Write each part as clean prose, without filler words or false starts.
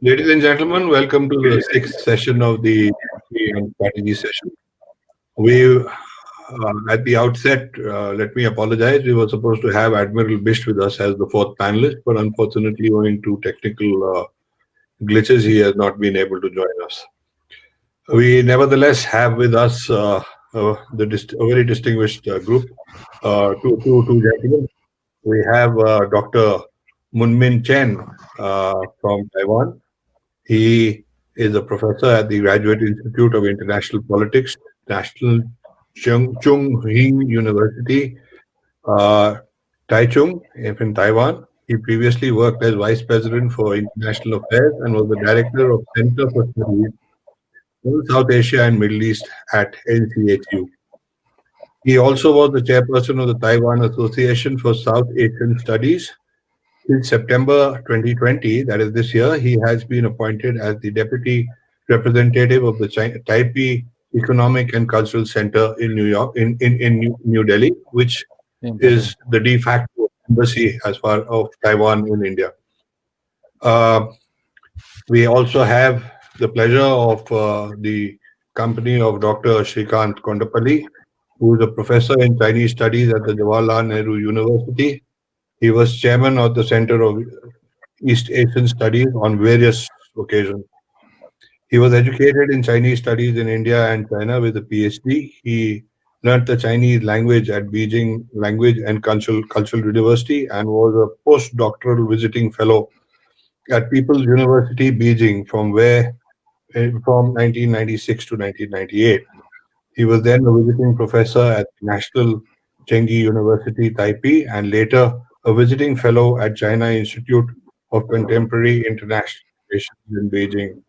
Ladies and gentlemen, welcome to the sixth session of the strategy session. At the outset, let me apologize. We were supposed to have Admiral Bisht with us as the fourth panelist, but unfortunately, owing to technical glitches, he has not been able to join us. We nevertheless have with us a very distinguished group, two gentlemen. We have Dr. Mumin Chen from Taiwan. He is a professor at the Graduate Institute of International Politics, National Chung Hing University, Taichung, in Taiwan. He previously worked as Vice President for International Affairs and was the Director of Center for Studies in South Asia and Middle East at NCHU. He also was the chairperson of the Taiwan Association for South Asian Studies. Since September 2020, that is this year, he has been appointed as the Deputy Representative of the Taipei Economic and Cultural Center in New York, in New Delhi, which is the de facto embassy as far of Taiwan in India. We also have the pleasure of the company of Dr. Shrikant Kondapalli, who is a professor in Chinese Studies at the Jawaharlal Nehru University. He was chairman of the Center of East Asian Studies on various occasions. He was educated in Chinese Studies in India and China with a PhD. He learned the Chinese language at Beijing Language and Cultural University and was a postdoctoral visiting fellow at People's University, Beijing, from 1996 to 1998. He was then a visiting professor at National Chengchi University, Taipei, and later a visiting fellow at China Institute of Contemporary International Relations in Beijing.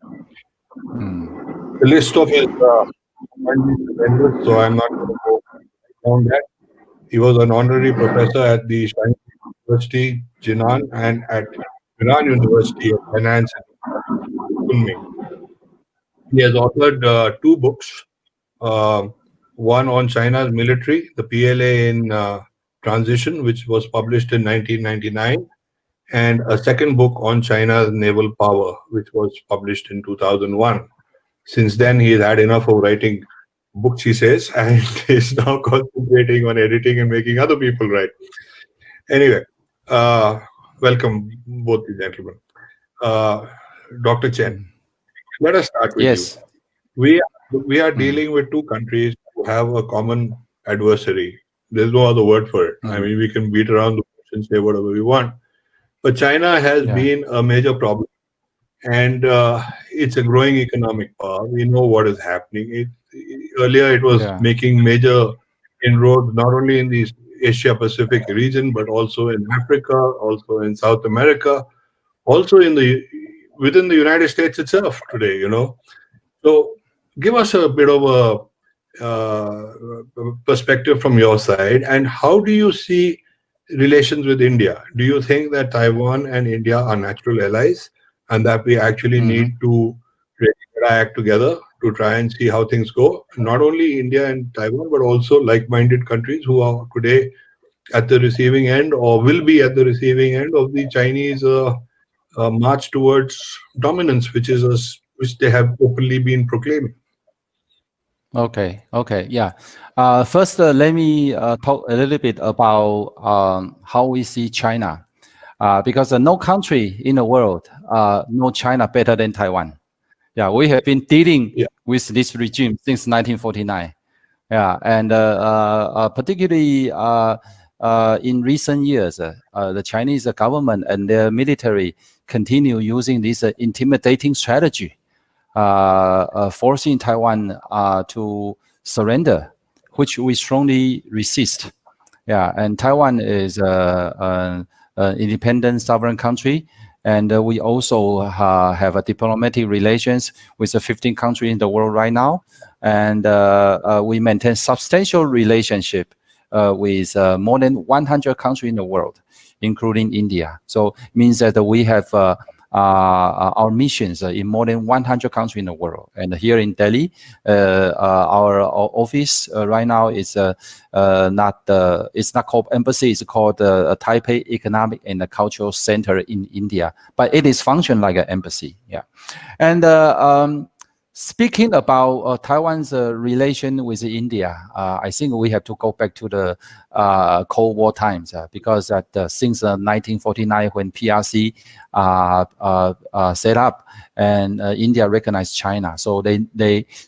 The list of his appointments, so I'm not going to go on that. He was an honorary professor at the Chinese University, Jinan, and at Iran University of Finance and Kunming. He has authored two books, one on China's military, the PLA in Transition, which was published in 1999, and a second book on China's naval power, which was published in 2001. Since then, he's had enough of writing books, he says, and is now concentrating on editing and making other people write. Anyway, welcome both the gentlemen. Dr. Chen, let us start with you. We are dealing with two countries who have a common adversary. There's no other word for it. I mean, we can beat around the bush and say whatever we want. But China has been a major problem. And it's a growing economic power. We know what is happening. Earlier, it was making major inroads, not only in the Asia-Pacific region, but also in Africa, also in South America, also within the United States itself today, you know. So give us a bit of a perspective from your side, and how do you see relations with India? Do you think that Taiwan and India are natural allies and that we actually need to really act together to try and see how things go? Not only India and Taiwan, but also like-minded countries who are today at the receiving end or will be at the receiving end of the Chinese march towards dominance, which they have openly been proclaiming. Okay, yeah. First, let me talk a little bit about how we see China, because no country in the world know China better than Taiwan. Yeah, we have been dealing with this regime since 1949. Yeah, and particularly in recent years, the Chinese government and their military continue using this intimidating strategy, forcing Taiwan to surrender, which we strongly resist. Yeah, and Taiwan is an independent sovereign country, and we also have a diplomatic relations with the 15 countries in the world right now, and we maintain substantial relationship with more than 100 countries in the world, including India. So it means that we have our missions in more than 100 countries in the world. And here in Delhi, our office right now is it's not called embassy, it's called Taipei Economic and Cultural Center in India, but it is function like an embassy. Yeah. And speaking about Taiwan's relation with India, I think we have to go back to the Cold War times because since 1949, when PRC set up and India recognized China, so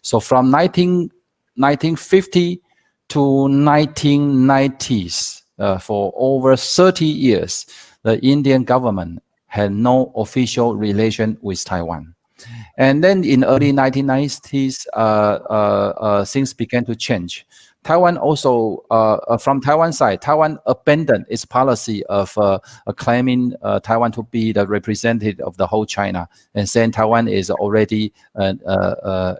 so from 1950 to 1990s, for over 30 years, the Indian government had no official relation with Taiwan. And then in early 1990s, things began to change. Taiwan also, from Taiwan side, Taiwan abandoned its policy of claiming Taiwan to be the representative of the whole China, and saying Taiwan is already an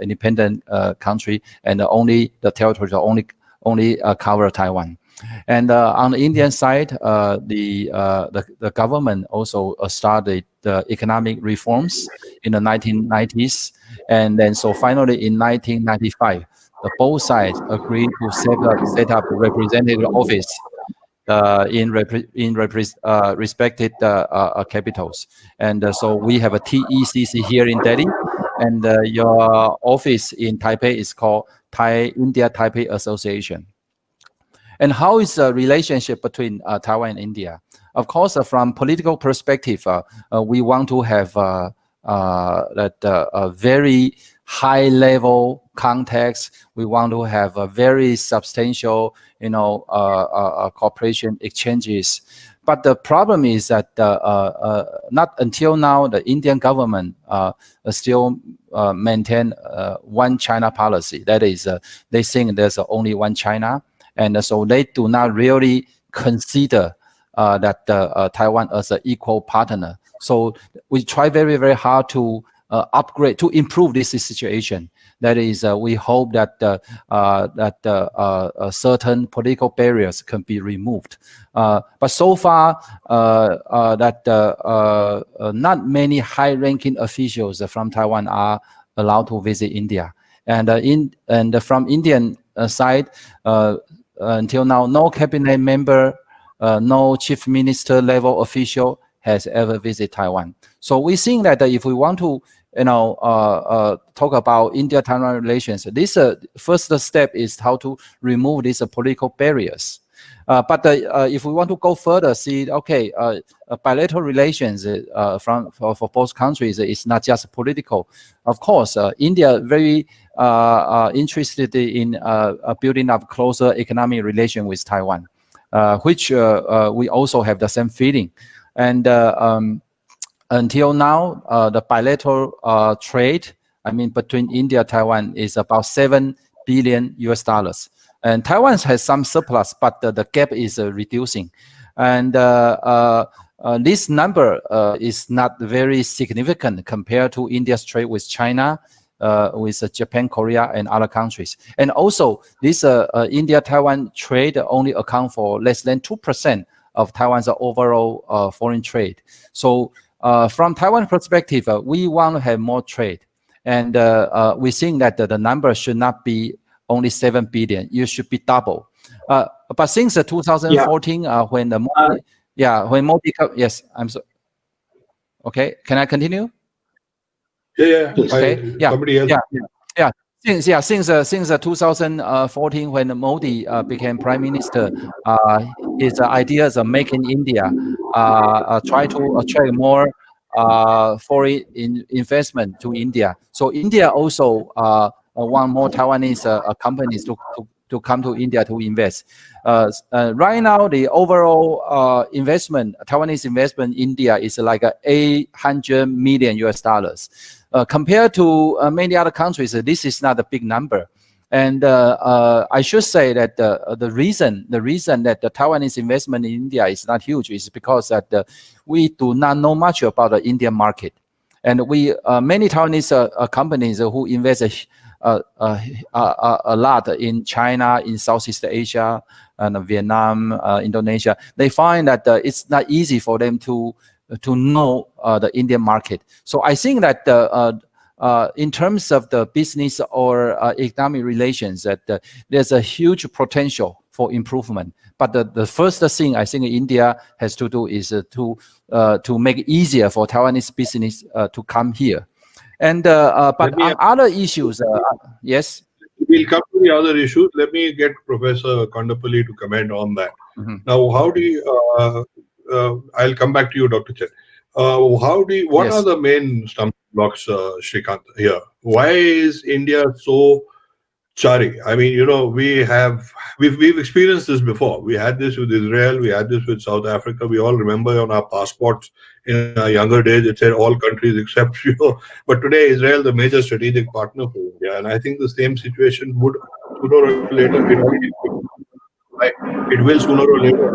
independent country, and only the territory only cover Taiwan. And on the Indian side, the government also started the economic reforms in the 1990s, and then so finally in 1995, both sides agreed to set up a representative office in respected capitals. And so we have a TECC here in Delhi, and your office in Taipei is called India Taipei Association. And how is the relationship between Taiwan and India? Of course, from political perspective, we want to have a very high-level context. We want to have a very substantial, cooperation exchanges. But the problem is that not until now, the Indian government still maintain one China policy. That is, they think there's only one China. And so they do not really consider that Taiwan as an equal partner. So we try very, very hard to upgrade, to improve this situation. That is, we hope that certain political barriers can be removed. But so far, not many high-ranking officials from Taiwan are allowed to visit India. And from Indian side, until now, no cabinet member, no chief minister level official has ever visited Taiwan. So we think that if we want to, talk about India-Taiwan relations, this first step is how to remove these political barriers. But if we want to go further, see, okay, bilateral relations for both countries is not just political. Of course, India very interested in building up closer economic relation with Taiwan, which we also have the same feeling. And until now, the bilateral trade, between India and Taiwan is about $7 billion. And Taiwan has some surplus, but the gap is reducing. And this number is not very significant compared to India's trade with China, with Japan, Korea, and other countries. And also, this India-Taiwan trade only account for less than 2% of Taiwan's overall foreign trade. So from Taiwan perspective, we want to have more trade. And we think that the number should not be only 7 billion. You should be double. But since 2014, when the Modi, when Modi, yes, I'm so. Okay, can I continue? Yeah. Okay. Somebody else. Yeah. Since 2014, when Modi became prime minister, his ideas of making India try to attract more foreign investment to India. So India also want more Taiwanese companies to come to India to invest. Right now, the overall Taiwanese investment in India is like $800 million. Compared to many other countries, this is not a big number. And I should say that the reason that the Taiwanese investment in India is not huge is because that we do not know much about the Indian market. And many Taiwanese companies who invest a lot in China, in Southeast Asia, and Vietnam, Indonesia, they find that it's not easy for them to to know the Indian market. So I think that in terms of the business or economic relations, that there's a huge potential for improvement. But the first thing I think India has to do is to make it easier for Taiwanese business to come here. And but on other issues, yes. We'll come to the other issues. Let me get Professor Kondapalli to comment on that. Now, how do you? I'll come back to you, Dr. Chen. What are the main stumbling blocks, Shrikant, here? Why is India so chary? I mean, we've experienced this before. We had this with Israel. We had this with South Africa. We all remember on our passports in our younger days, it said all countries except, but today Israel, the major strategic partner for India. And I think the same situation would sooner or later, it will sooner or later.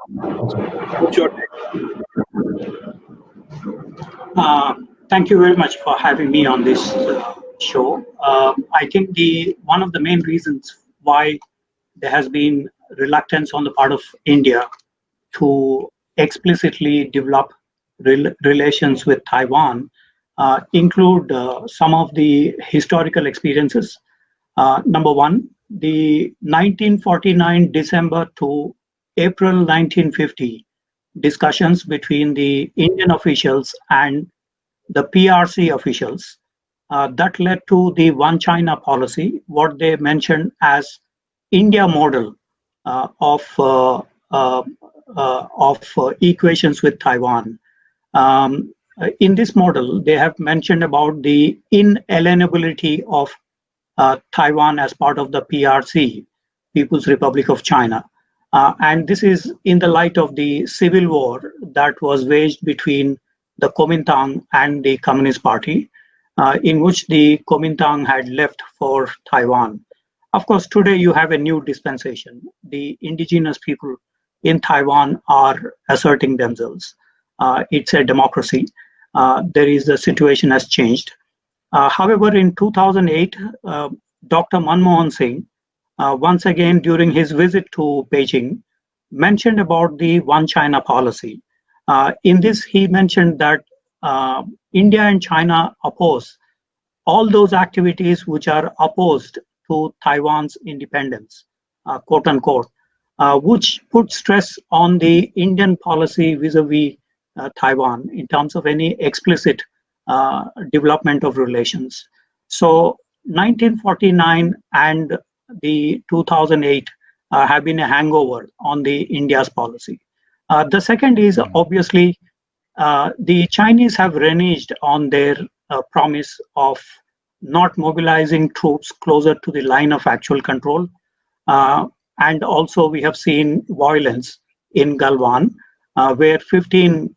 What's your take? Thank you very much for having me on this show. I think one of the main reasons why there has been reluctance on the part of India to explicitly develop relations with Taiwan include some of the historical experiences. Number one, the 1949 December to April 1950 discussions between the Indian officials and the PRC officials that led to the One China policy, what they mentioned as India model of equations with Taiwan. In this model, they have mentioned about the inalienability of Taiwan as part of the PRC, People's Republic of China. And this is in the light of the civil war that was waged between the Kuomintang and the Communist Party, in which the Kuomintang had left for Taiwan. Of course, today you have a new dispensation. The indigenous people in Taiwan are asserting themselves. It's a democracy. The situation has changed. However, in 2008, Dr. Manmohan Singh, once again during his visit to Beijing, mentioned about the One China policy. In this, he mentioned that India and China oppose all those activities which are opposed to Taiwan's independence, quote unquote, which put stress on the Indian policy vis-a-vis Taiwan in terms of any explicit development of relations. So 1949 and the 2008 have been a hangover on the India's policy. The second is obviously the Chinese have reneged on their promise of not mobilizing troops closer to the line of actual control. And also we have seen violence in Galwan, where 20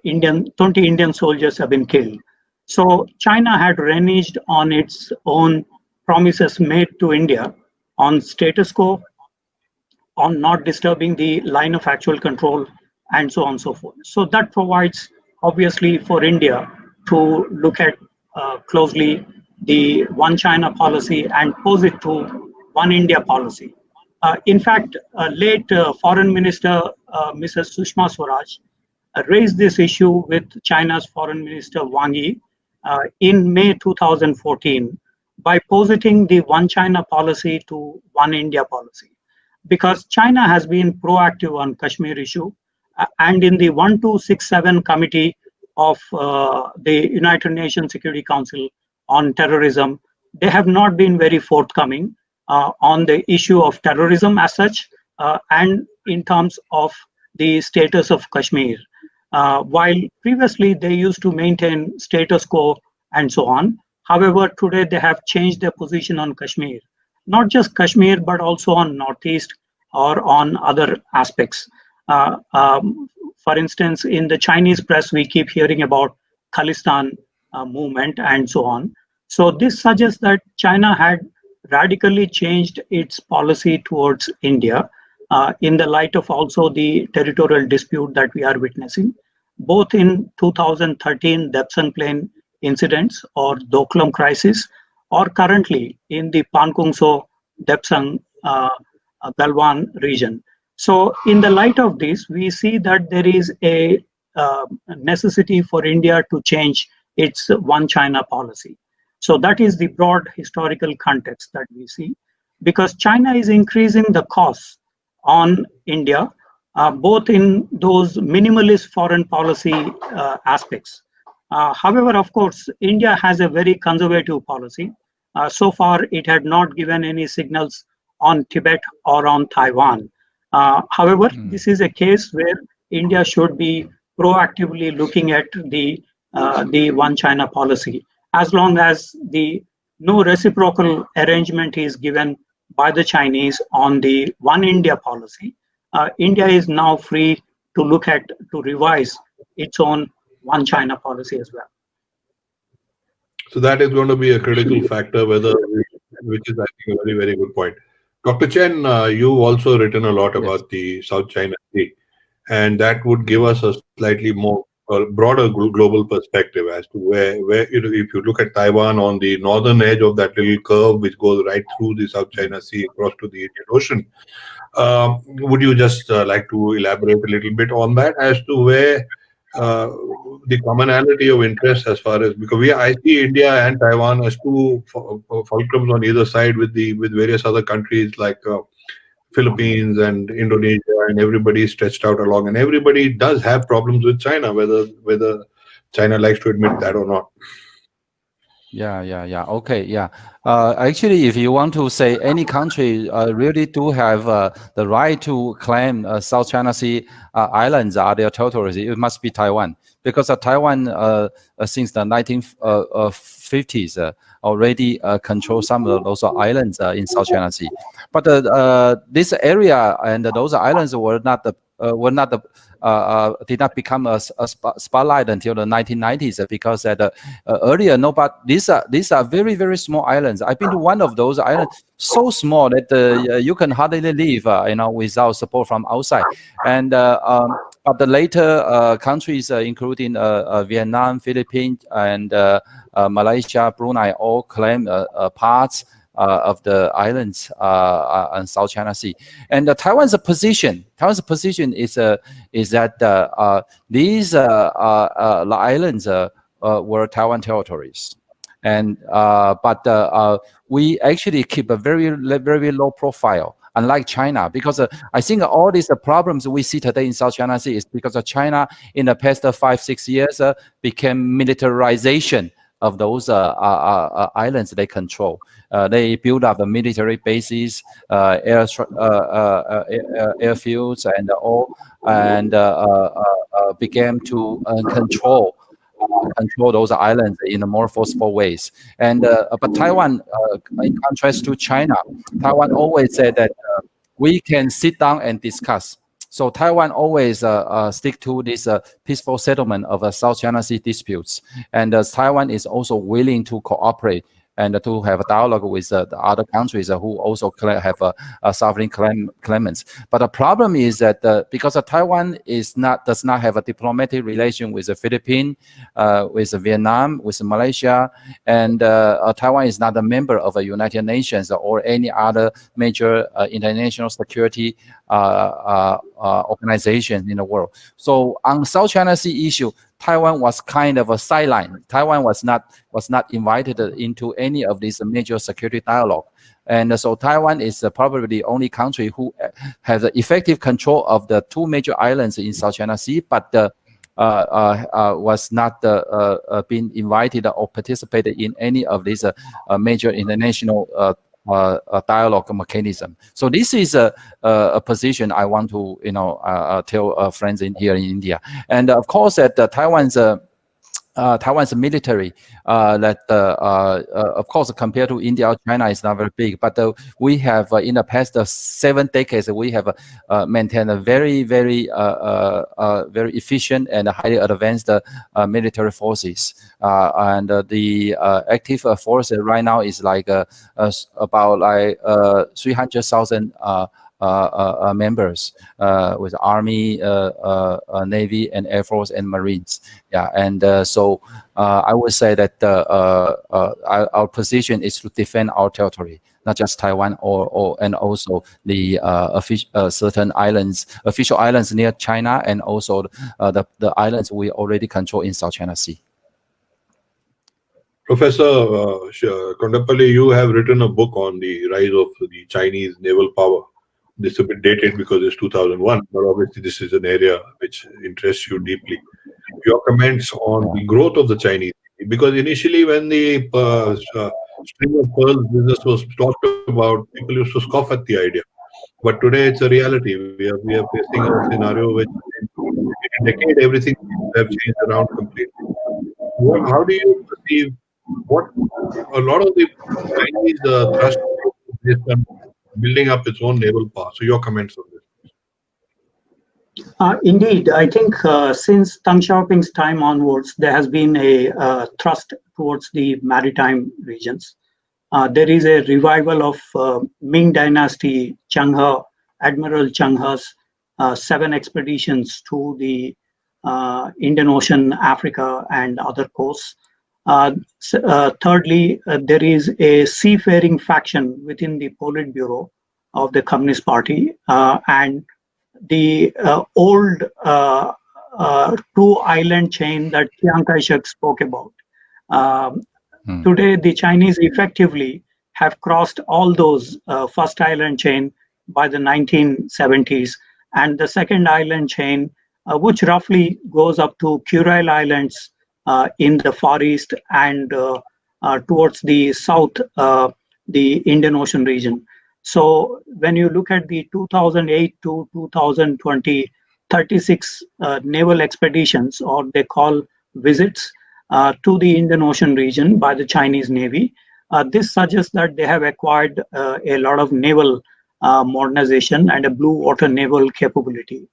Indian soldiers have been killed. So China had reneged on its own promises made to India on status quo, on not disturbing the line of actual control, and so on and so forth. So that provides, obviously, for India to look at closely the One China policy and pose it to One India policy. In fact, late Foreign Minister Mrs. Sushma Swaraj raised this issue with China's Foreign Minister Wang Yi in May 2014 by positing the One China policy to One India policy. Because China has been proactive on Kashmir issue, and in the 1267 committee of the United Nations Security Council on terrorism, they have not been very forthcoming on the issue of terrorism as such, and in terms of the status of Kashmir. While previously they used to maintain status quo and so on. However, today they have changed their position on Kashmir. Not just Kashmir, but also on Northeast or on other aspects. For instance, in the Chinese press, we keep hearing about Khalistan movement and so on. So this suggests that China had radically changed its policy towards India in the light of also the territorial dispute that we are witnessing, both in 2013 Depsang Plain incidents or Doklam crisis, or currently in the Pankungso Depsang Galwan region. So in the light of this, we see that there is a necessity for India to change its one China policy. So that is the broad historical context that we see, because China is increasing the costs on India, both in those minimalist foreign policy aspects. However, of course, India has a very conservative policy. So far, it had not given any signals on Tibet or on Taiwan. However, this is a case where India should be proactively looking at the one China policy, as long as the no reciprocal arrangement is given by the Chinese on the one India policy. India is now free to look at, to revise its own one China policy as well. So that is going to be a critical factor, which is, I think, a very, very good point. Dr. Chen, you've also written a lot about the South China Sea, and that would give us a slightly more broader global perspective as to where if you look at Taiwan on the northern edge of that little curve which goes right through the South China Sea across to the Indian Ocean. Would you just like to elaborate a little bit on that as to where the commonality of interest, as far as, because I see India and Taiwan as two fulcrums on either side with various other countries like Philippines and Indonesia, and everybody is stretched out along, and everybody does have problems with China, whether China likes to admit that or not. Yeah. Okay, yeah. Actually, if you want to say any country really do have the right to claim South China Sea islands are their territories, it must be Taiwan, because Taiwan since the 1950s already control some of those islands in South China Sea. But this area and those islands were not did not become a spotlight until the 1990s, because earlier these are very, very small islands. I've been to one of those islands, so small that you can hardly live without support from outside. And but the later countries, including Vietnam, Philippines, and Malaysia, Brunei, all claim parts of the islands on South China Sea. And Taiwan's position is that these islands were Taiwan territories, and but we actually keep a very, very low profile, unlike China, because I think all these problems we see today in South China Sea is because of China in the past 5-6 years became militarization of those islands they control. They build up the military bases, airfields, and all, and began to control those islands in a more forceful ways. And but Taiwan, in contrast to China, Taiwan always said that we can sit down and discuss. So Taiwan always stick to this peaceful settlement of South China Sea disputes, and Taiwan is also willing to cooperate and to have a dialogue with the other countries who also have a sovereign claimants. But the problem is that because Taiwan does not have a diplomatic relation with the Philippines, with Vietnam, with Malaysia, and Taiwan is not a member of the United Nations or any other major international security organization in the world. So on South China Sea issue, Taiwan was kind of a sideline. Taiwan was not invited into any of these major security dialogue. And so Taiwan is probably the only country who has effective control of the two major islands in South China Sea, but was not being invited or participated in any of these major international dialogue mechanism. So this is a position I want to tell friends here in India. And of course that Taiwan's military of course compared to India or China is not very big, but we have in the past 7 decades we have maintained a very, very very efficient and highly advanced military forces, and the active force right now is like about like 300,000 members with Army, Navy, and Air Force and Marines. Yeah, and so I would say that our position is to defend our territory, not just Taiwan and also the certain islands, official islands near China, and also the islands we already control in South China Sea. Professor Kondapalli, you have written a book on the rise of the Chinese naval power. This is a bit dated because it's 2001, but obviously this is an area which interests you deeply. Your comments on the growth of the Chinese, because initially when the string of pearls business was talked about, people used to scoff at the idea. But today it's a reality. We are facing a scenario which in a decade everything have changed around completely. How do you perceive what a lot of the Chinese thrust is based on building up its own naval power? So your comments on this. Indeed, I think since Deng Xiaoping's time onwards, there has been a thrust towards the maritime regions. There is a revival of Ming Dynasty, Cheng He, Admiral Cheng He's 7 expeditions to the Indian Ocean, Africa, and other coasts. Thirdly, there is a seafaring faction within the Politburo of the Communist Party, and the old 2-island chain that Chiang Kai-shek spoke about. Today, the Chinese effectively have crossed all those first island chain by the 1970s, and the second island chain, which roughly goes up to Kurile Islands in the Far East and towards the south, the Indian Ocean region. So when you look at the 2008 to 2020, 36 naval expeditions, or they call visits, to the Indian Ocean region by the Chinese Navy, this suggests that they have acquired a lot of naval modernization and a blue water naval capability.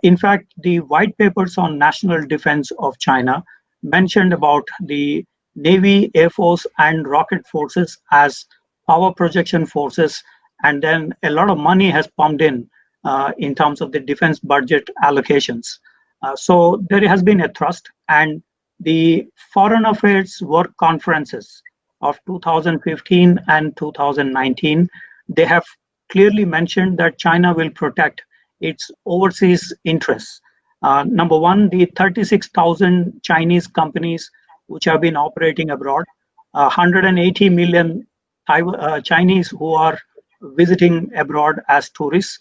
In fact, the white papers on national defense of China mentioned about the Navy, Air Force, and rocket forces as power projection forces, and then a lot of money has pumped in terms of the defense budget allocations. So there has been a thrust, and the Foreign Affairs Work Conferences of 2015 and 2019, they have clearly mentioned that China will protect its overseas interests. Number one, the 36,000 Chinese companies which have been operating abroad, 180 million Chinese who are visiting abroad as tourists,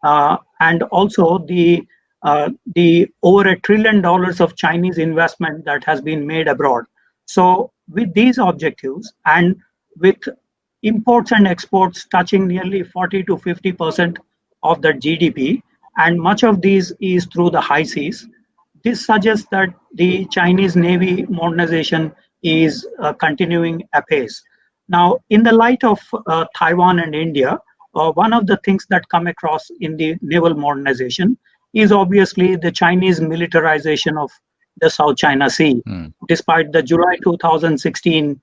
and also the over $1 trillion of Chinese investment that has been made abroad. So with these objectives, and with imports and exports touching nearly 40 to 50% of the GDP, and much of these is through the high seas, this suggests that the Chinese Navy modernization is continuing apace. Now, in the light of Taiwan and India, one of the things that come across in the naval modernization is obviously the Chinese militarization of the South China Sea, despite the July 2016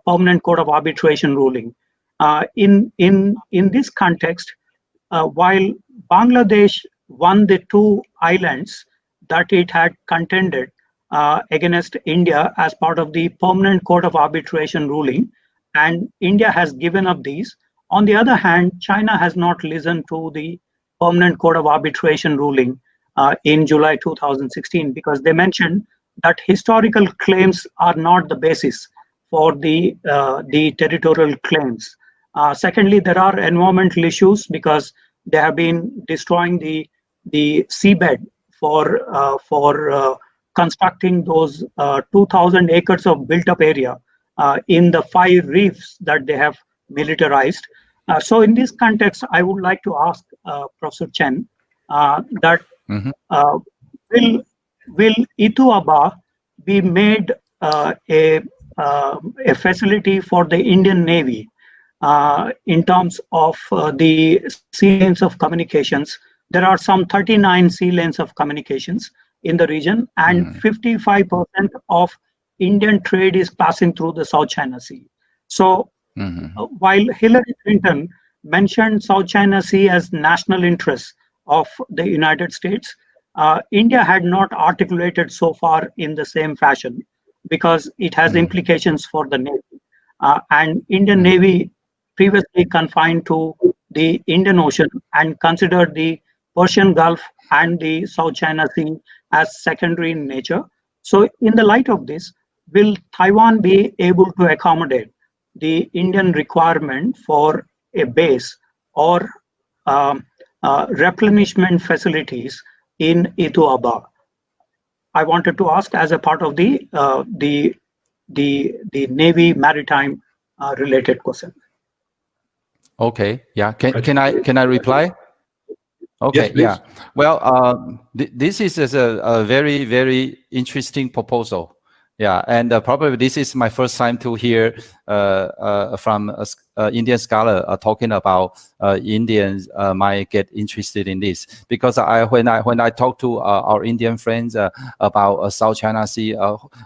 Permanent Court of Arbitration ruling. In this context, while Bangladesh won the 2 islands that it had contended against India as part of the Permanent Court of Arbitration ruling, and India has given up these. On the other hand, China has not listened to the Permanent Court of Arbitration ruling in July 2016, because they mentioned that historical claims are not the basis for the territorial claims. Secondly, there are environmental issues because they have been destroying the seabed for constructing those 2,000 acres of built-up area in the 5 reefs that they have militarized. So in this context, I would like to ask Professor Chen that will Ituaba be made a facility for the Indian Navy in terms of the sea lanes of communications? There are some 39 sea lanes of communications in the region, and 55% of Indian trade is passing through the South China Sea. So while Hillary Clinton mentioned South China Sea as national interest of the United States, India had not articulated so far in the same fashion, because it has implications for the Navy. And Indian Navy previously confined to the Indian Ocean and considered the Persian Gulf and the South China Sea as secondary in nature. So, in the light of this, will Taiwan be able to accommodate the Indian requirement for a base or replenishment facilities in Ituaba? I wanted to ask as a part of the Navy maritime related question. Okay. Yeah. Can I reply? Okay. Yes, please. Yeah. Well, this is a very, very interesting proposal. Yeah, and probably this is my first time to hear from a Indian scholar talking about Indians might get interested in this, because when I talk to our Indian friends about South China Sea,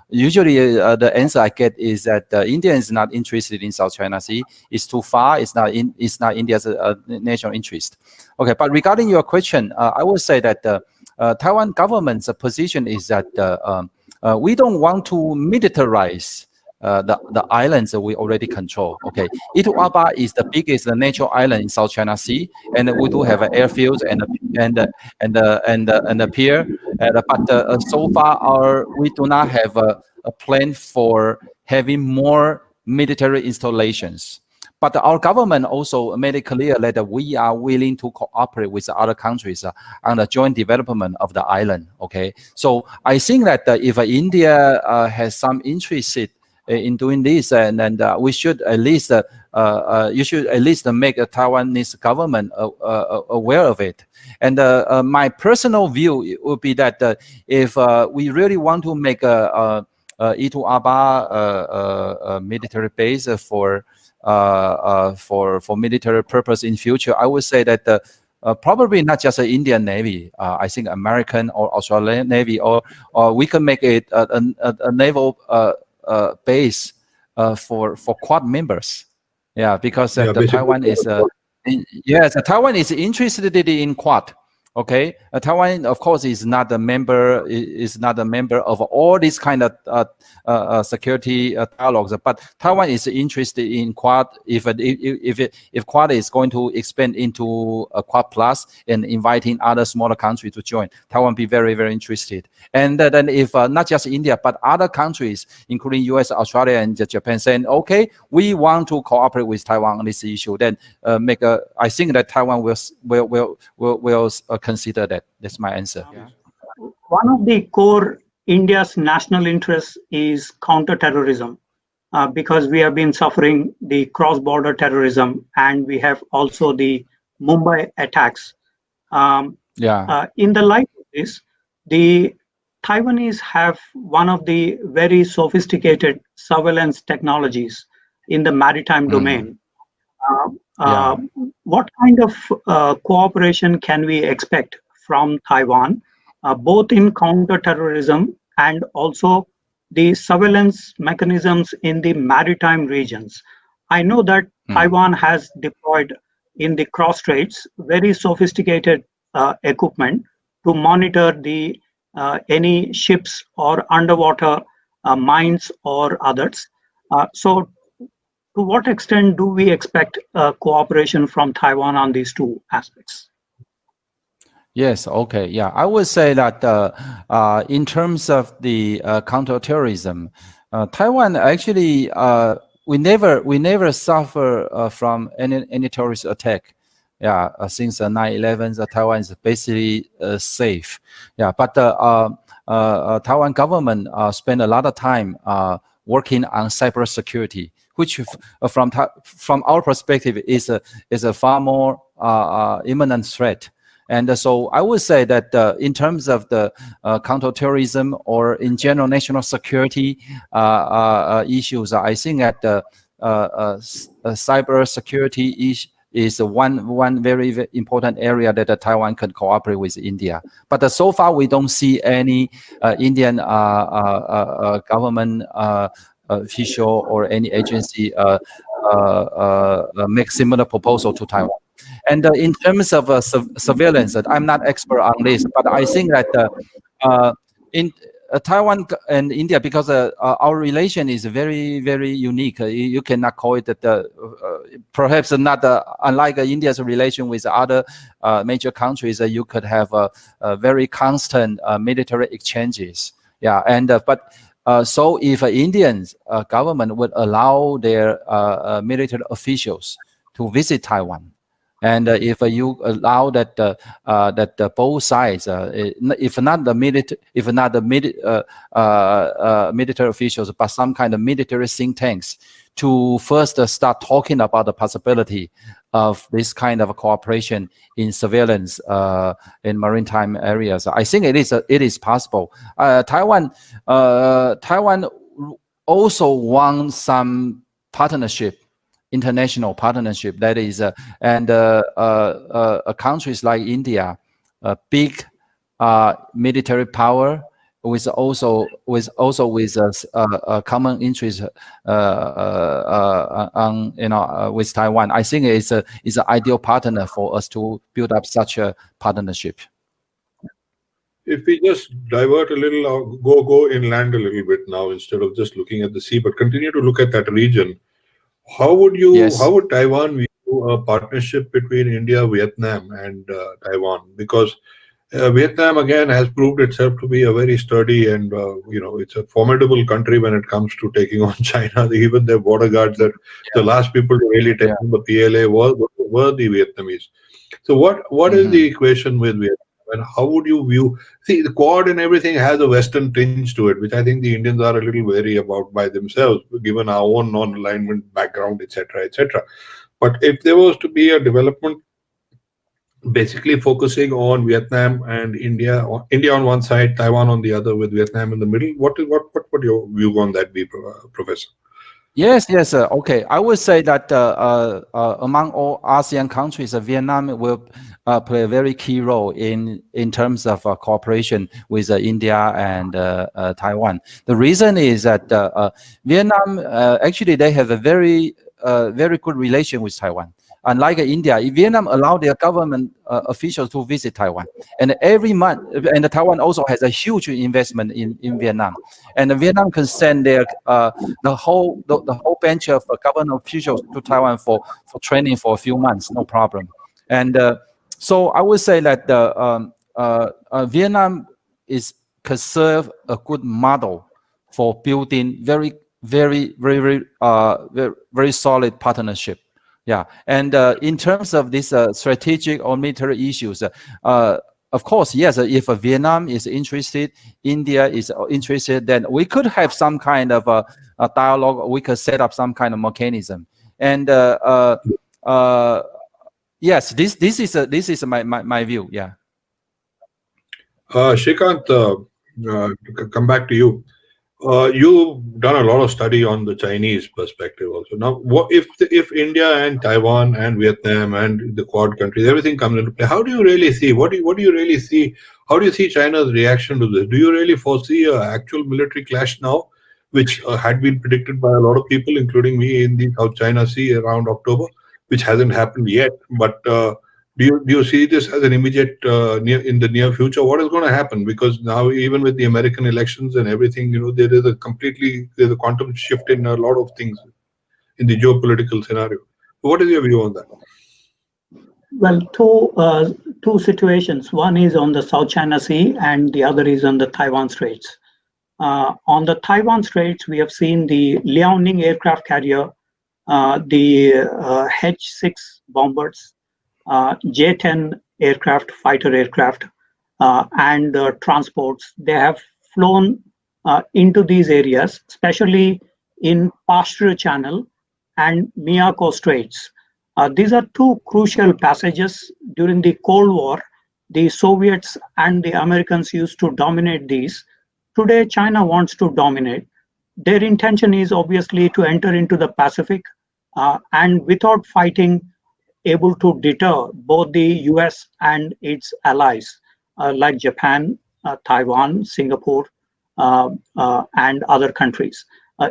usually the answer I get is that India is not interested in South China Sea. It's too far. It's not India's national interest. Okay, but regarding your question, I would say that Taiwan government's position is that we don't want to militarize the islands that we already control. Okay, Ituaba is the biggest natural island in South China Sea, and we do have airfields and a pier. But so far, we do not have a plan for having more military installations. But our government also made it clear that we are willing to cooperate with other countries on the joint development of the island. Okay, so I think that if India has some interest in doing this, and we should at least you should at least make the Taiwanese government aware of it. And my personal view would be that if we really want to make Ituaba military base for military purpose in future, I would say that probably not just the Indian Navy. I think American or Australian Navy, or we can make it a naval base for Quad members. Yeah, because Taiwan is Taiwan is interested in Quad. Okay, Taiwan, of course, is not a member. Is not a member of all these kind of security dialogues. But Taiwan is interested in Quad. If Quad is going to expand into a Quad Plus and inviting other smaller countries to join, Taiwan be very, very interested. And then if not just India but other countries, including U.S., Australia, and Japan, saying, okay, we want to cooperate with Taiwan on this issue, then I think that Taiwan will consider that. That's my answer. One of the core India's national interests is counter-terrorism, because we have been suffering the cross-border terrorism, and we have also the Mumbai attacks. In the light of this, the Taiwanese have one of the very sophisticated surveillance technologies in the maritime domain. What kind of cooperation can we expect from Taiwan, both in counter-terrorism and also the surveillance mechanisms in the maritime regions? I know that Taiwan has deployed in the cross straits very sophisticated equipment to monitor the any ships or underwater mines or others. So to what extent do we expect cooperation from Taiwan on these two aspects? Yes. Okay. Yeah, I would say that in terms of the counterterrorism, Taiwan actually we never suffer from any terrorist attack. Yeah, since 9/11, Taiwan is basically safe. Yeah, but Taiwan government spend a lot of time working on cybersecurity, which from our perspective is a far more imminent threat. And so I would say that in terms of the counterterrorism or in general national security issues, I think that cybersecurity is one very important area that Taiwan can cooperate with India. But so far, we don't see any Indian government official or any agency make similar proposal to Taiwan. And in terms of surveillance, I'm not expert on this, but I think that Taiwan and India, because our relation is very, very unique. You cannot call it that. Perhaps not unlike India's relation with other major countries. You could have a very constant military exchanges. Yeah, and but so if Indian government would allow their military officials to visit Taiwan, and if you allow that both sides, if not the military officials, but some kind of military think tanks, to first start talking about the possibility of this kind of cooperation in surveillance in maritime areas, I think it is possible. Taiwan also wants some partnership, international partnership, that is, and countries like India, big military power, with a common interest on with Taiwan. I think it's an ideal partner for us to build up such a partnership. If we just divert a little, go inland a little bit now, instead of just looking at the sea, but continue to look at that region. How would Taiwan view a partnership between India, Vietnam, and Taiwan? Because Vietnam again has proved itself to be a very sturdy and it's a formidable country when it comes to taking on China. Even their border guards, that the last people to really take on the PLA were the Vietnamese. So what is the equation with Vietnam? And how would you view? See, the Quad and everything has a Western tinge to it, which I think the Indians are a little wary about by themselves, given our own non-alignment background, etc., etc. But if there was to be a development basically focusing on Vietnam and India on one side, Taiwan on the other, with Vietnam in the middle, what would your view on that be, Professor? Yes. Okay, I would say that among all ASEAN countries, Vietnam will play a very key role in terms of cooperation with India and Taiwan. The reason is that Vietnam actually they have a very good relation with Taiwan. Unlike India, Vietnam allowed their government officials to visit Taiwan, and every month, and Taiwan also has a huge investment in Vietnam, and Vietnam can send their the whole bench of government officials to Taiwan for training for a few months, no problem. And so I would say that Vietnam could serve a good model for building very solid partnership. Yeah, and in terms of this strategic or military issues, of course, yes, if Vietnam is interested, India is interested, then we could have some kind of a dialogue. We could set up some kind of mechanism. And yes, this is my view. Yeah. Shrikant, come back to you. You've done a lot of study on the Chinese perspective also. Now, what if India and Taiwan and Vietnam and the Quad countries, everything comes into play? How do you really see? What do you really see? How do you see China's reaction to this? Do you really foresee an actual military clash now, which had been predicted by a lot of people, including me, in the South China Sea around October, which hasn't happened yet? But do you see this as an immediate in the near future? What is going to happen? Because now, even with the American elections and everything, there is a quantum shift in a lot of things in the geopolitical scenario. What is your view on that? Well, two situations. One is on the South China Sea, and the other is on the Taiwan Straits. On the Taiwan Straits, we have seen the Liaoning aircraft carrier, the H-6 bombers, J-10 fighter aircraft, and transports. They have flown into these areas, especially in Pasteur Channel and Miyako Straits. These are two crucial passages. During the Cold War, the Soviets and the Americans used to dominate these. Today, China wants to dominate. Their intention is obviously to enter into the Pacific and without fighting, able to deter both the US and its allies like Japan, Taiwan, Singapore, and other countries,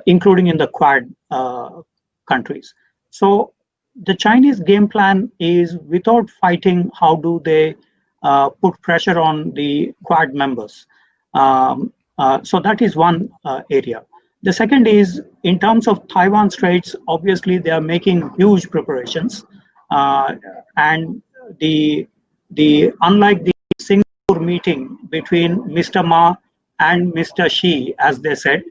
including in the Quad countries. So the Chinese game plan is, without fighting, how do they put pressure on the Quad members? So that is one area. The second is in terms of Taiwan Straits. Obviously, they are making huge preparations, and unlike the Singapore meeting between Mr. Ma and Mr. Xi, as they said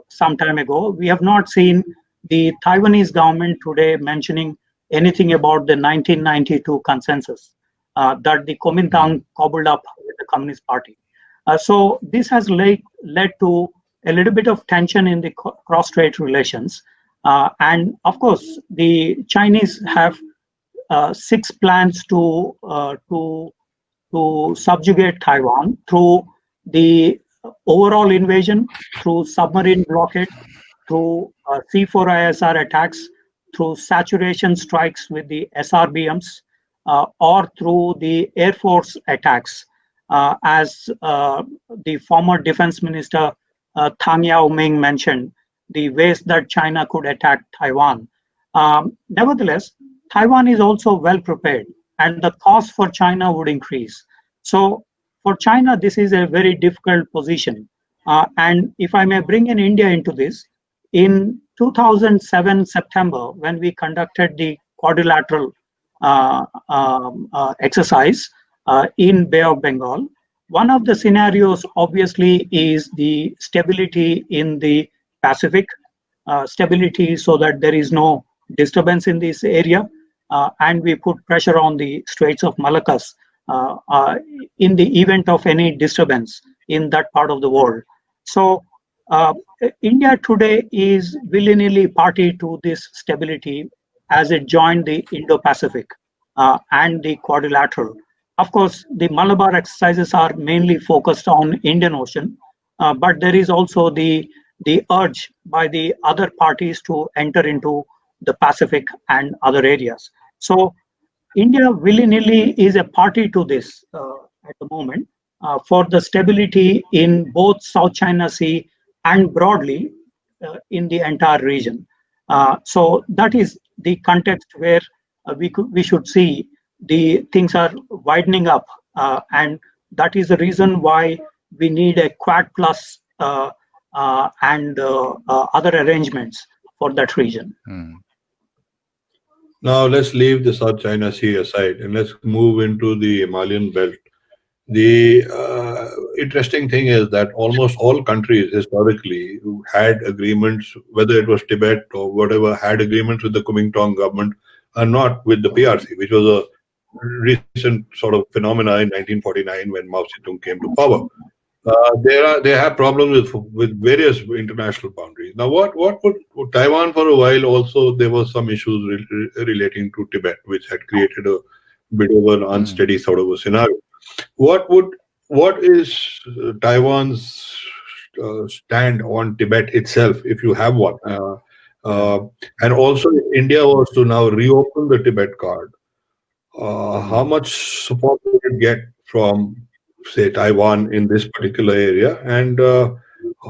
some time ago, we have not seen the Taiwanese government today mentioning anything about the 1992 consensus that the Kuomintang cobbled up with the Communist Party. So this has led to a little bit of tension in the cross-strait relations. And of course, the Chinese have 6 plans to subjugate Taiwan through the overall invasion, through submarine blockade, through C4ISR attacks, through saturation strikes with the SRBMs, or through the Air Force attacks, as the former Defense Minister Tang Yao-ming mentioned, the ways that China could attack Taiwan. Nevertheless, Taiwan is also well prepared, and the cost for China would increase. So for China, this is a very difficult position. And if I may bring in India into this, in 2007 September, when we conducted the quadrilateral exercise in Bay of Bengal, one of the scenarios obviously is the stability in the Pacific, stability so that there is no disturbance in this area, and we put pressure on the Straits of Malacca in the event of any disturbance in that part of the world. So India today is willy-nilly party to this stability as it joined the Indo-Pacific and the quadrilateral. Of course, the Malabar exercises are mainly focused on Indian Ocean, but there is also the urge by the other parties to enter into the Pacific and other areas. So India willy-nilly is a party to this at the moment for the stability in both South China Sea and broadly in the entire region. So that is the context where we should see the things are widening up, and that is the reason why we need a Quad Plus and other arrangements for that region. Now let's leave the South China Sea aside and let's move into the Himalayan belt. The interesting thing is that almost all countries historically who had agreements, whether it was Tibet or whatever, had agreements with the Kuomintang government, are not with the PRC, which was a recent sort of phenomena in 1949 when Mao Zedong came to power. They have problems with various international boundaries. Now, what would Taiwan for a while also there were some issues relating to Tibet, which had created a bit of an unsteady sort of a scenario. What is Taiwan's stand on Tibet itself, if you have one? And also, if India was to now reopen the Tibet card, how much support would it get from, say, Taiwan in this particular area, and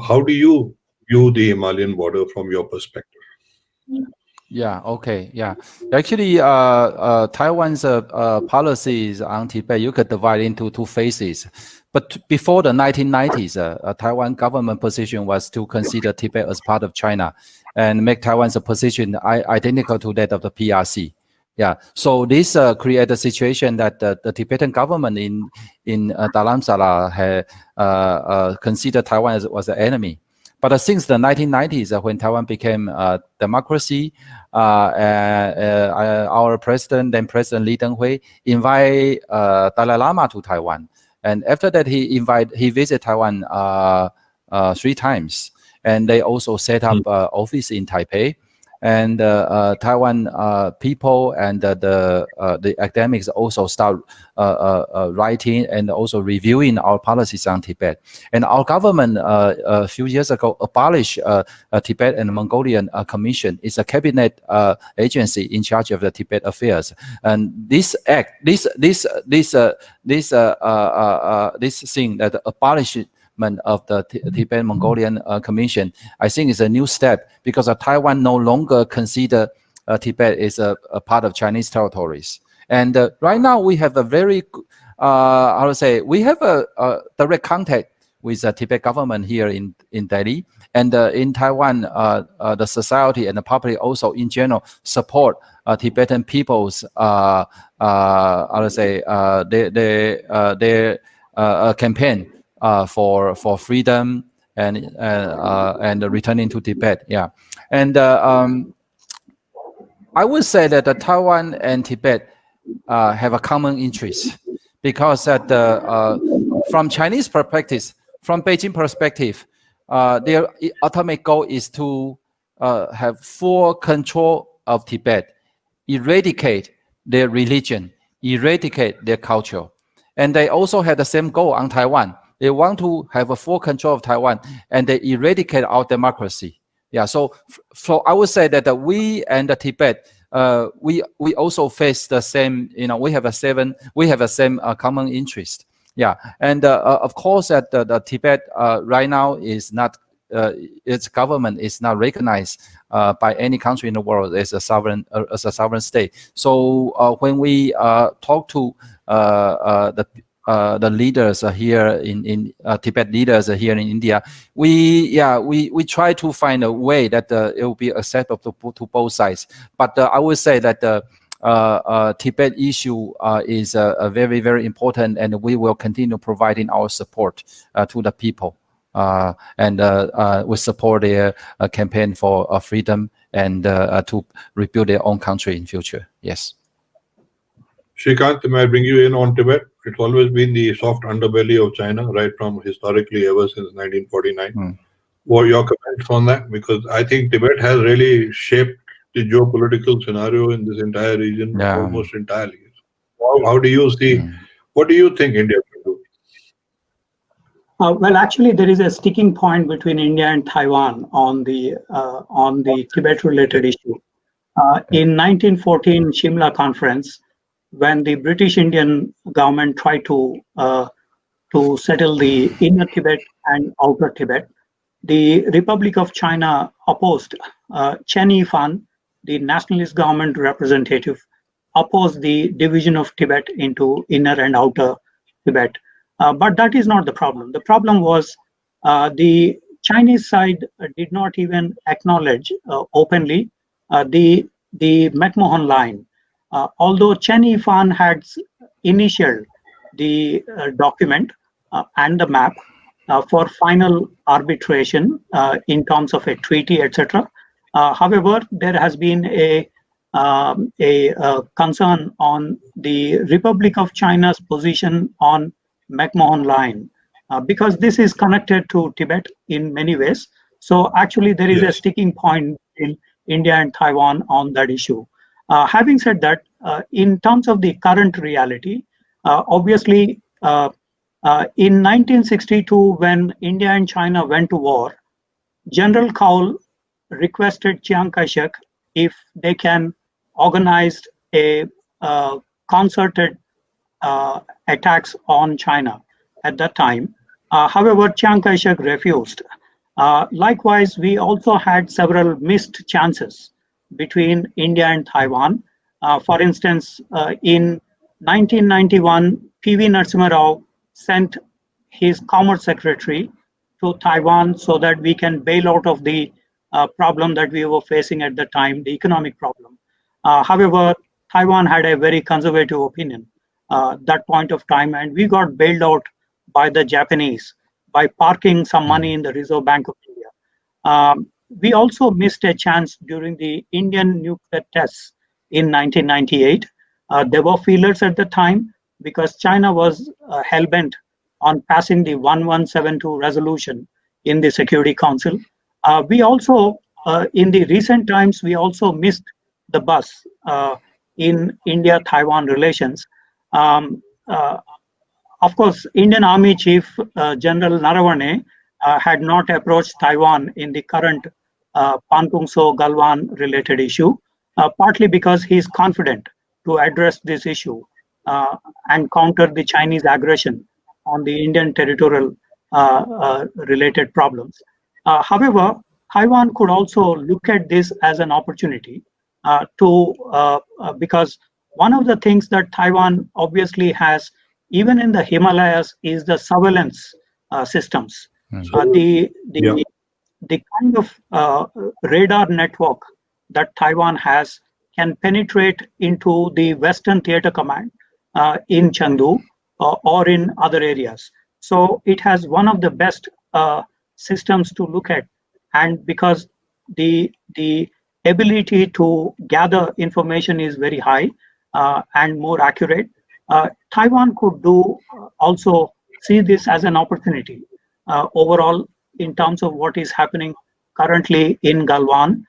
how do you view the Himalayan border from your perspective? Yeah, okay, yeah. Actually, Taiwan's policies on Tibet, you could divide into 2 phases. But before the 1990s, Taiwan government position was to consider Tibet as part of China and make Taiwan's position identical to that of the PRC. Yeah, so this created a situation that the Tibetan government in Dharamsala had considered Taiwan as an enemy. But since the 1990s, when Taiwan became a democracy, our president, then President Lee Teng-hui, invited Dalai Lama to Taiwan. And after that, he visited Taiwan 3 times. And they also set up office in Taipei. And Taiwan people and the academics also start writing and also reviewing our policies on Tibet. And our government a few years ago abolished Tibet and Mongolian Commission. It's a cabinet agency in charge of the Tibet affairs. And this act, this thing that abolished of the Tibet-Mongolian Commission, I think is a new step because Taiwan no longer consider Tibet is a part of Chinese territories. And right now we have a very, we have a direct contact with the Tibet government here in Delhi. And in Taiwan, the society and the public also in general support Tibetan people's, I would say, their campaign for freedom and returning to Tibet. Yeah, and I would say that Taiwan and Tibet have a common interest, because from Chinese perspective, from Beijing perspective, their ultimate goal is to have full control of Tibet, eradicate their religion, eradicate their culture. And they also have the same goal on Taiwan. They want to have a full control of Taiwan, and they eradicate our democracy. Yeah, so I would say that we and the Tibet, we also face the same. We have a same common interest. Yeah, and of course, that the Tibet right now is not. Its government is not recognized by any country in the world as a sovereign state. So when we talk to the leaders here in Tibet leaders here in India, we try to find a way that it will be acceptable to both sides. But I would say that the Tibet issue is very, very important, and we will continue providing our support to the people, and we support their campaign for freedom and to rebuild their own country in future. Yes. Shrikant, may I bring you in on Tibet? It's always been the soft underbelly of China, right from historically ever since 1949. What are your comments on that? Because I think Tibet has really shaped the geopolitical scenario in this entire region almost entirely. How do you see, what do you think India can do? Well, actually, there is a sticking point between India and Taiwan on the Tibet-related issue. In 1914 Shimla Conference, when the British Indian government tried to settle the inner Tibet and outer Tibet, the Republic of China opposed. Chen, the nationalist government representative, opposed the division of Tibet into inner and outer Tibet. But that is not the problem. The problem was the Chinese side did not even acknowledge openly the McMahon line. Although Chen Yifan had initialed the document and the map for final arbitration in terms of a treaty, etc. However, there has been a concern on the Republic of China's position on McMahon line, because this is connected to Tibet in many ways. So actually there is a sticking point in India and Taiwan on that issue. Having said that, in terms of the current reality, obviously in 1962, when India and China went to war, General Kaul requested Chiang Kai-shek if they can organize a concerted attacks on China at that time. However, Chiang Kai-shek refused. Likewise, we also had several missed chances between India and Taiwan. For instance, in 1991, P.V. Narasimha Rao sent his Commerce Secretary to Taiwan so that we can bail out of the problem that we were facing at the time, the economic problem. However, Taiwan had a very conservative opinion that point of time, and we got bailed out by the Japanese by parking some money in the Reserve Bank of India. We also missed a chance during the Indian nuclear tests in 1998. There were feelers at the time because China was hell-bent on passing the 1172 resolution in the Security Council. We also, in the recent times, we also missed the bus in India-Taiwan relations. Of course, Indian Army Chief General Narawane had not approached Taiwan in the current Pantung So Galwan related issue, partly because he is confident to address this issue and counter the Chinese aggression on the Indian territorial related problems. However, Taiwan could also look at this as an opportunity because one of the things that Taiwan obviously has, even in the Himalayas, is the surveillance systems. Mm. The kind of radar network that Taiwan has can penetrate into the Western Theater Command in Chengdu or in other areas. So it has one of the best systems to look at, and because the ability to gather information is very high and more accurate, Taiwan could do also see this as an opportunity overall in terms of what is happening currently in Galwan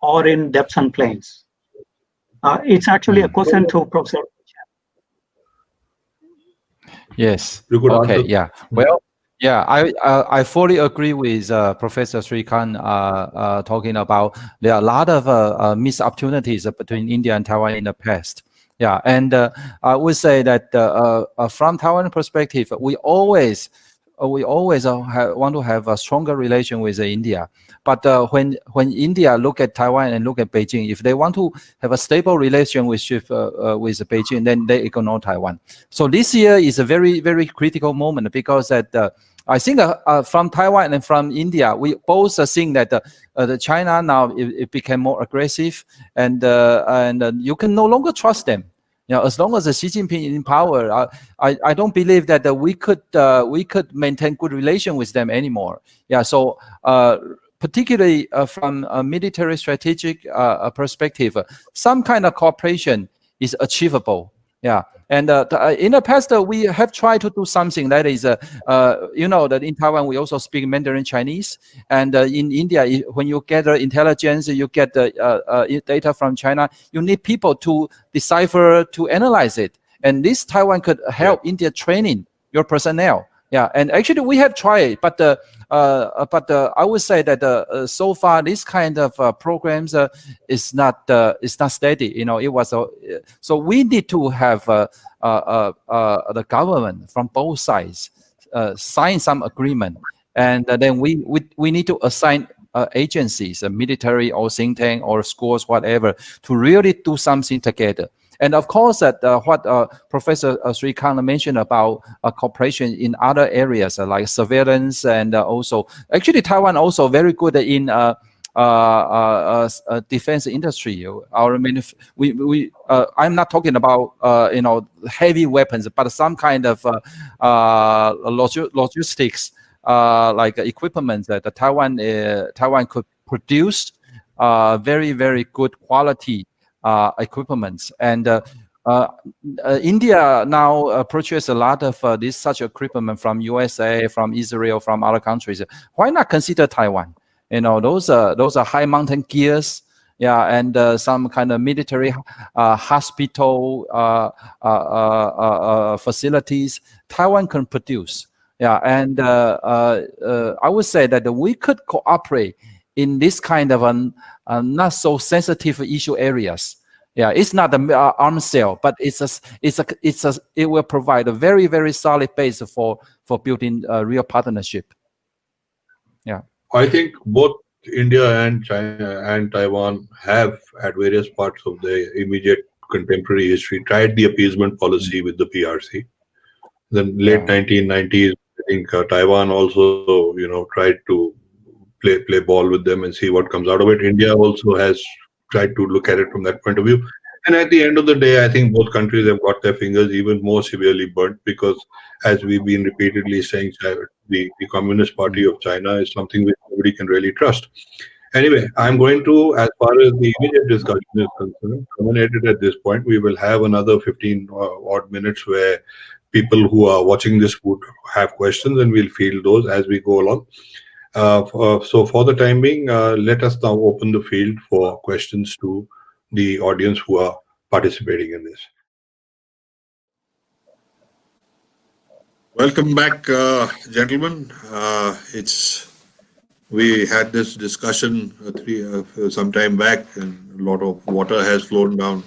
or in Depsan Plains. It's actually a question to Professor. Yes. You could Okay. answer. Yeah. Well, yeah, I fully agree with Professor Shrikant talking about there are a lot of missed opportunities between India and Taiwan in the past. Yeah, and I would say that from Taiwan perspective, we always want to have a stronger relation with India. But when India look at Taiwan and look at Beijing, if they want to have a stable relation with Beijing, then they ignore Taiwan. So this year is a very, very critical moment because that I think from Taiwan and from India, we both are seeing that the China now it became more aggressive, and you can no longer trust them. You know, as long as Xi Jinping is in power, I don't believe that we could maintain good relation with them anymore. Yeah, so particularly from a military strategic perspective, some kind of cooperation is achievable. Yeah, and in the past we have tried to do something that is, you know, that in Taiwan we also speak Mandarin Chinese, and in India when you gather intelligence, you get the data from China. You need people to decipher, to analyze it, and this Taiwan could help India training your personnel. Yeah, and actually we have tried, but I would say that so far this kind of programs is not steady. You know, it was so we need to have the government from both sides sign some agreement, and then we need to assign agencies, military or think tank or schools, whatever, to really do something together. And of course, that what Professor Shrikant mentioned about cooperation in other areas like surveillance, and also actually Taiwan also very good in defense industry. I'm not talking about you know, heavy weapons, but some kind of logistics like equipment that Taiwan could produce very, very good quality equipments. And India now purchase a lot of this such equipment from USA, from Israel, from other countries. Why not consider Taiwan? You know, those are high mountain gears, yeah, and some kind of military hospital facilities Taiwan can produce. Yeah, and I would say that we could cooperate in this kind of not so sensitive issue areas. Yeah, it's not an arms sale, but it will provide a very, very solid base for building a real partnership. Yeah, I think both India and China and Taiwan have, at various parts of their immediate contemporary history, tried the appeasement policy with the PRC. Then late 1990s, I think Taiwan also, you know, tried to play ball with them and see what comes out of it. India also has tried to look at it from that point of view. And at the end of the day, I think both countries have got their fingers even more severely burnt because, as we've been repeatedly saying, the Communist Party of China is something which nobody can really trust. Anyway, I'm going to, as far as the immediate discussion is concerned, terminate it at this point. We will have another 15 odd minutes where people who are watching this would have questions, and we'll field those as we go along. So for the time being, let us now open the field for questions to the audience who are participating in this. Welcome back, gentlemen. We had this discussion some time back, and a lot of water has flown down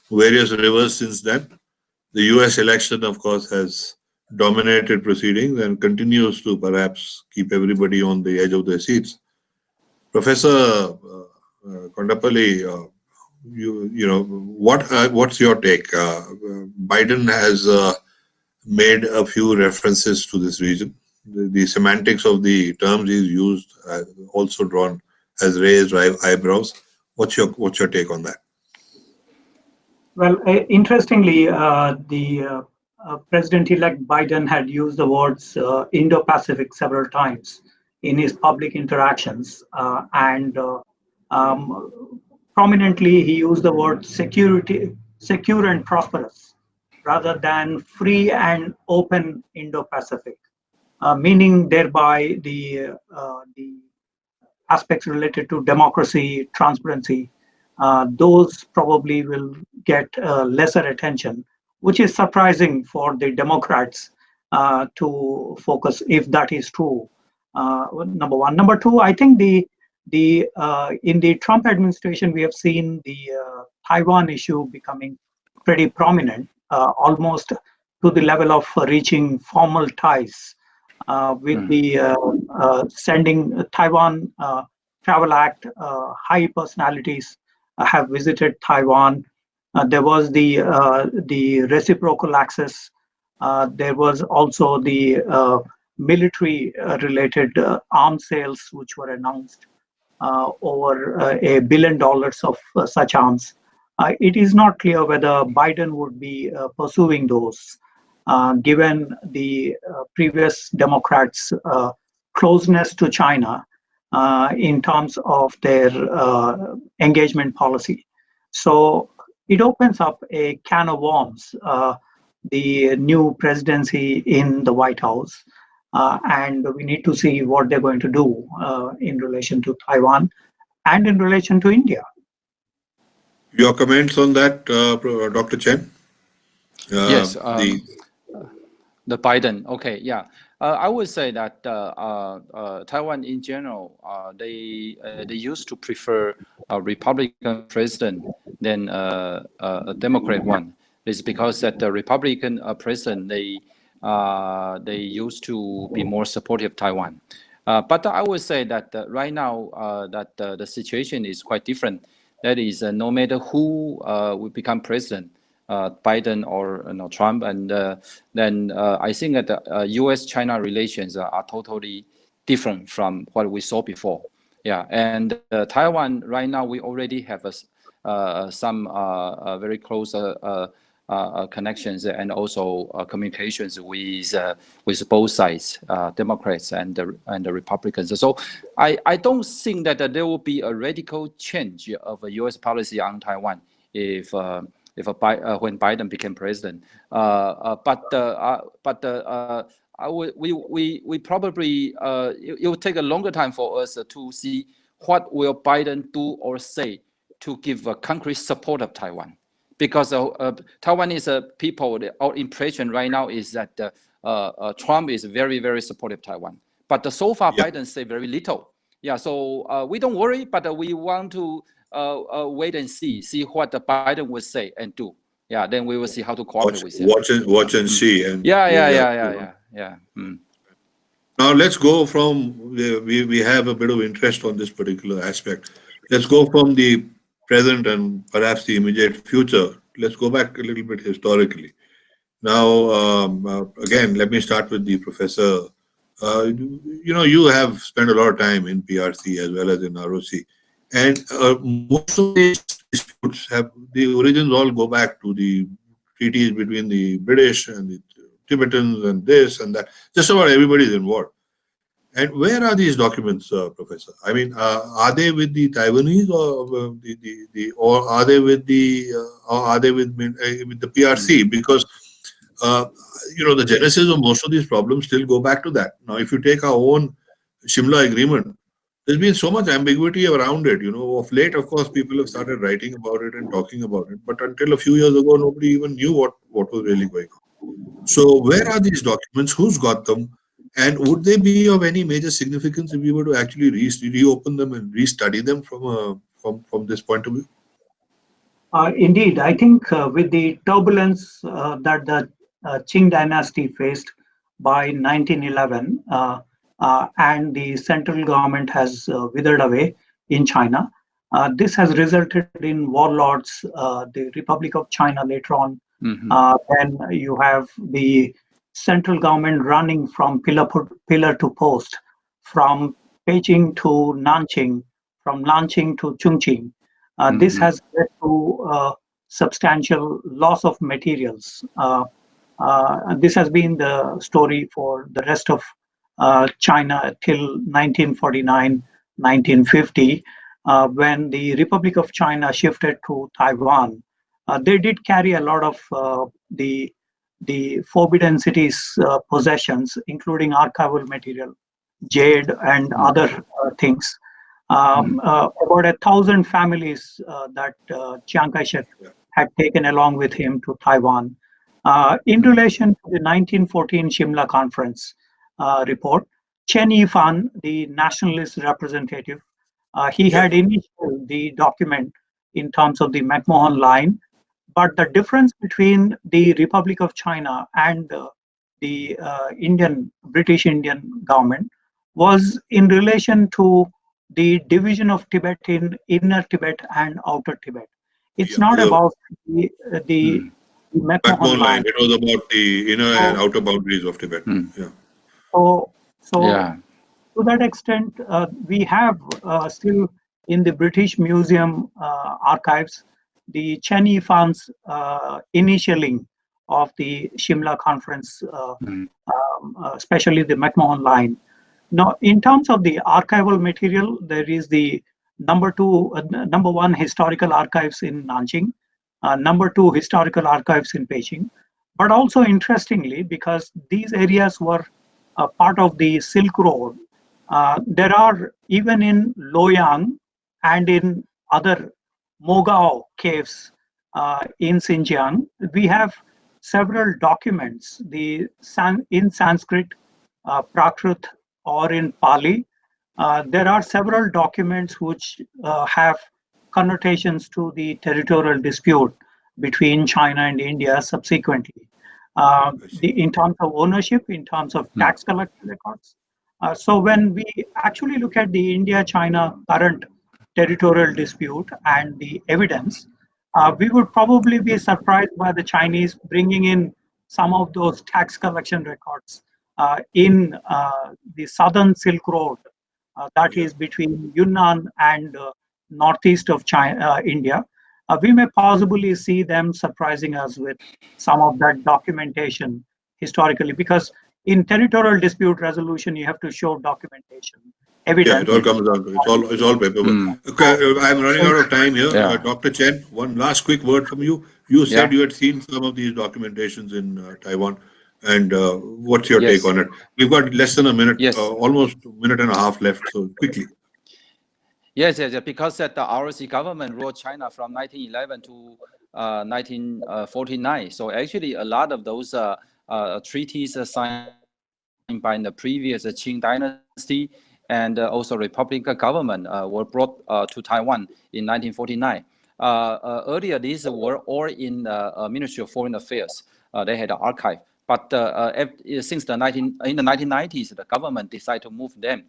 various rivers since then. The US election, of course, has dominated proceedings and continues to perhaps keep everybody on the edge of their seats. Professor Kondapalli, what's your take? Biden has made a few references to this region. the semantics of the terms he's used also drawn as raised eyebrows. What's your take on that? Well, interestingly, the President-elect Biden had used the words Indo-Pacific several times in his public interactions, and prominently he used the word secure and prosperous, rather than free and open Indo-Pacific, meaning thereby the aspects related to democracy, transparency, those probably will get lesser attention, which is surprising for the Democrats to focus if that is true. Number one. Number two, I think the in the Trump administration we have seen the Taiwan issue becoming pretty prominent, almost to the level of reaching formal ties with the sending Taiwan Travel Act. High personalities have visited Taiwan. There was the reciprocal access. There was also the military related arms sales, which were announced over $1 billion of such arms. It is not clear whether Biden would be pursuing those, given the previous Democrats' closeness to China in terms of their engagement policy. So it opens up a can of worms, the new presidency in the White House, and we need to see what they're going to do in relation to Taiwan and in relation to India. Your comments on that, Dr. Chen? Yes, the Biden. Okay, yeah. I would say that Taiwan in general, they used to prefer a Republican president than a Democrat one. It's because that the Republican president they used to be more supportive of Taiwan. But I would say that right now that the situation is quite different. That is, no matter who will become president, Biden or Trump, and then I think that the U.S.-China relations are totally different from what we saw before. Yeah, and Taiwan right now we already have some very close connections and also communications with both sides, Democrats and the Republicans. So I don't think that there will be a radical change of a U.S. policy on Taiwan when Biden became president. We probably it will take a longer time for us to see what will Biden do or say to give a concrete support of Taiwan. Because Taiwanese people, our impression right now is that Trump is very, very supportive of Taiwan. But so far, Biden say very little. Yeah, so we don't worry, but we want to wait and see what the Biden will say and do. Yeah, then we will see how to cooperate with him. Watch and see. And Yeah. Now let's go from we have a bit of interest on this particular aspect. Let's go from the present and perhaps the immediate future. Let's go back a little bit historically. Now, again, let me start with the professor. You have spent a lot of time in PRC as well as in ROC, and most of these disputes the origins all go back to the treaties between the British and the Tibetans and this and that. Just about everybody is involved. And where are these documents, Professor? I mean, are they with the Taiwanese, or are they with the PRC? Because the genesis of most of these problems still go back to that. Now, if you take our own Shimla agreement, there's been so much ambiguity around it. Of late, of course, people have started writing about it and talking about it. But until a few years ago, nobody even knew what was really going on. So, where are these documents? Who's got them? And would they be of any major significance if we were to actually reopen them and restudy them from this point of view? Indeed, I think with the turbulence that the Qing dynasty faced by 1911, and the central government has withered away in China, this has resulted in warlords, the Republic of China later on. Mm-hmm. Then you have the central government running from pillar to post, from Beijing to Nanjing, from Nanjing to Chongqing. This has led to substantial loss of materials. This has been the story for the rest of China till 1949, 1950, when the Republic of China shifted to Taiwan. They did carry a lot of the forbidden cities possessions, including archival material, jade, and other things. About 1,000 families that Chiang Kai-shek had taken along with him to Taiwan. In relation to the 1914 Shimla Conference report, Chen Yifan, the nationalist representative, he had initiated the document in terms of the McMahon line, but the difference between the Republic of China and the British Indian government was in relation to the division of Tibet in inner Tibet and outer Tibet. It's not about the McMahon line. It was about the inner and outer boundaries of Tibet. So to that extent, we have still in the British Museum archives the Chen Yifan's initialing of the Shimla Conference, especially the McMahon line. Now, in terms of the archival material, there is the number one historical archives in Nanjing, number 2 historical archives in Beijing. But also interestingly, because these areas were part of the Silk Road, there are, even in Loyang and in other Mogao caves in Xinjiang, we have several documents, in Sanskrit, Prakrit, or in Pali. There are several documents which have connotations to the territorial dispute between China and India subsequently. In terms of ownership, in terms of tax collection records. So when we actually look at the India-China current territorial dispute and the evidence, we would probably be surprised by the Chinese bringing in some of those tax collection records in the southern Silk Road, that is between Yunnan and northeast of China, India. We may possibly see them surprising us with some of that documentation historically, because in territorial dispute resolution, you have to show documentation, evidence. Yeah, it all comes down to it's all paperwork. Okay, I'm running out of time here. Dr. Chen, one last quick word from you. You said you had seen some of these documentations in Taiwan, and what's your take on it? We've got less than a minute, almost a minute and a half left, so quickly. Yes, because the ROC government ruled China from 1911 to 1949. So actually, a lot of those treaties signed by the previous Qing dynasty and also Republican government were brought to Taiwan in 1949. Earlier, these were all in the Ministry of Foreign Affairs. They had an archive. But since in the 1990s, the government decided to move them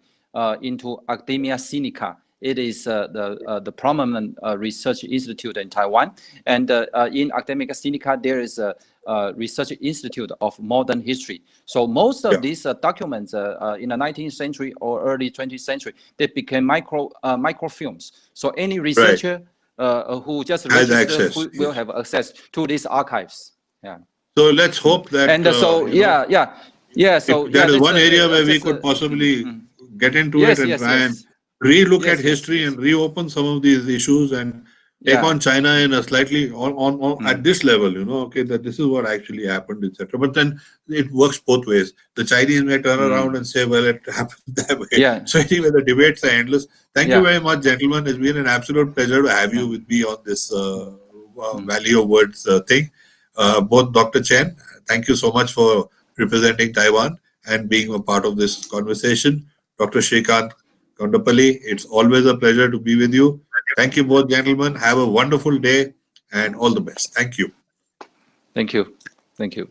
into Academia Sinica. It is the prominent research institute in Taiwan. And in Academia Sinica, there is a research institute of modern history. So most of these documents in the 19th century or early 20th century, they became microfilms. So any researcher who just registered will have access to these archives. Yeah. So let's hope that. And so So that is one area where we could possibly get into it and try and relook at history and reopen some of these issues and take on China in a slightly at this level, that this is what actually happened, etc. But then it works both ways. The Chinese may turn around and say, well, it happened that way. So anyway, the debates are endless. Thank you very much, gentlemen. It's been an absolute pleasure to have you with me on this Value of Words thing. Both Dr. Chen, thank you so much for representing Taiwan and being a part of this conversation. Dr. Shrikant Kondapalli, it's always a pleasure to be with you. Thank you both, gentlemen. Have a wonderful day and all the best. Thank you. Thank you. Thank you.